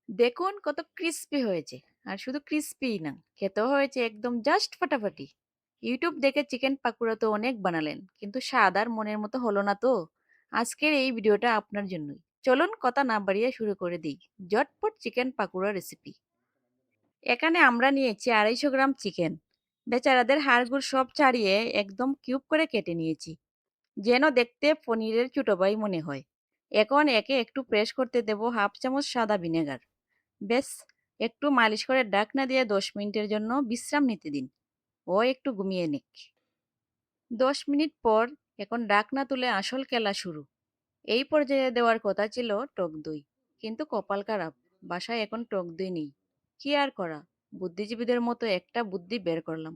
দেখুন কত ক্রিস্পি হয়েছে। আর শুধু ক্রিস্পিই না, খেতেও হয়েছে একদম জাস্ট ফাটাফাটি। ইউটিউব দেখে চিকেন পাকোড়া তো অনেক বানালেন, কিন্তু স্বাদ আর মনের মতো হলো না তো। আজকের এই ভিডিওটা আপনার জন্যই। চলুন কথা না বাড়িয়ে শুরু করে দিই ঝটপট চিকেন পাকোড়া রেসিপি। এখানে আমরা নিয়েছি 250 গ্রাম চিকেন। বেচারাদের হাড়গুড় সব ছাড়িয়ে একদম কিউব করে কেটে নিয়েছি, যেন দেখতে পনিরের ছোট ভাই মনে হয়। এখন একে একটু প্রেস করতে দেব হাফ চামচ সাদা ভিনেগার। বেশ, একটু মালিশ করে ঢাকনা দিয়ে 10 মিনিটের জন্য বিশ্রাম নিতে দিন। ও একটু ঘুমিয়ে নিক। 10 মিনিট পর এখন ঢাকনা তুলে আসল খেলা শুরু। এই পর্যায়ে দেওয়ার কথা ছিল টক দই, কিন্তু কপাল খারাপ, বাসায় এখন টক দই নেই। কি আর করা, বুদ্ধিজীবীদের মতো একটা বুদ্ধি বের করলাম।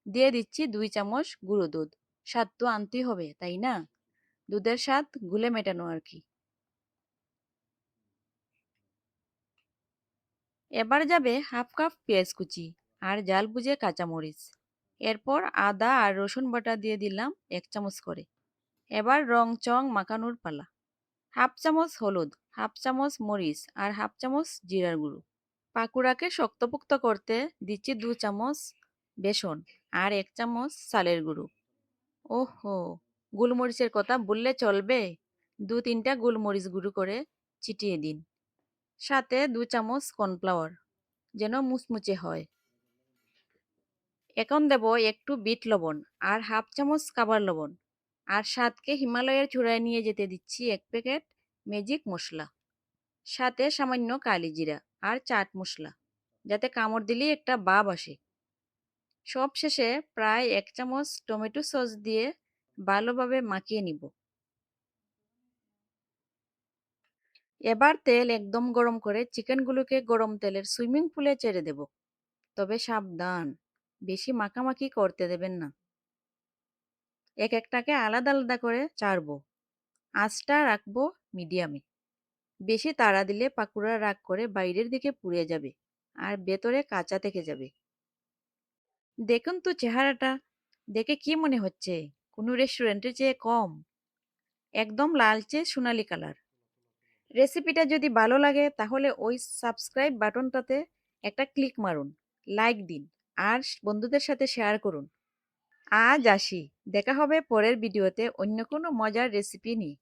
দিয়ে দিচ্ছি 2 চামচ গুঁড়ো দুধ। স্বাদ তো আনতেই হবে, তাই না? দুধের স্বাদ গুলে মেটানো আর কি। এবার যাবে হাফ কাপ পেঁয়াজ কুচি আর জাল বুঝে কাঁচামরিচ। এরপর আদা আর রসুন বাটা দিয়ে দিলাম 1 চামচ করে। এবার রং চং মাখানোর পালা। হাফ চামচ হলুদ, হাফ চামচ মরিচ আর হাফ চামচ জিরার গুঁড়ো। পাকুড়াকে শক্তপোক্ত করতে দিচ্ছি 2 চামচ বেসন আর 1 চামচ চালের গুঁড়ো। ওহো, গোলমরিচের কথা বললে চলবে? 2-3টা গোলমরিচ গুঁড়ো করে ছিটিয়ে দিন। সাথে 2 চামচ কর্নফ্লাওয়ার, যেন মুচমুচে হয়। এখন দেব একটু বিট লবণ আর হাফ চামচ খাবার লবণ। আর স্বাদকে হিমালয়ের চূড়ায় নিয়ে যেতে দিচ্ছি 1 প্যাকেট ম্যাজিক মশলা। সাথে সামান্য কালি জিরা আর চাট মশলা, যাতে কামড় দিলেই একটা ভাব আসে। সব শেষে প্রায় 1 চামচ টমেটো সস দিয়ে ভালোভাবে মাখিয়ে নিব। এবার তেল একদম গরম করে চিকেনগুলোকে গরম তেলের সুইমিং পুলে ছেড়ে দেব। তবে সাবধান, বেশি মাখামাখি করতে দেবেন না। এক একটাকে আলাদা আলাদা করে ছাড়বো। আঁচটা রাখবো মিডিয়ামে। বেশি তাড়া দিলে পাকুড়া রাগ করে বাইরের দিকে পুড়ে যাবে আর ভেতরে কাঁচা থেকে যাবে। দেখুন তো চেহারাটা, দেখে কি মনে হচ্ছে? কোনো রেস্টুরেন্টের চেয়ে কম। একদম লালচে সোনালি কালার। রেসিপিটা যদি ভালো লাগে তাহলে ওই সাবস্ক্রাইব বাটনটাতে একটা ক্লিক মারুন, লাইক দিন আর বন্ধুদের সাথে শেয়ার করুন। আজ আসি, দেখা হবে পরের ভিডিওতে অন্য কোনো মজার রেসিপি নিয়ে।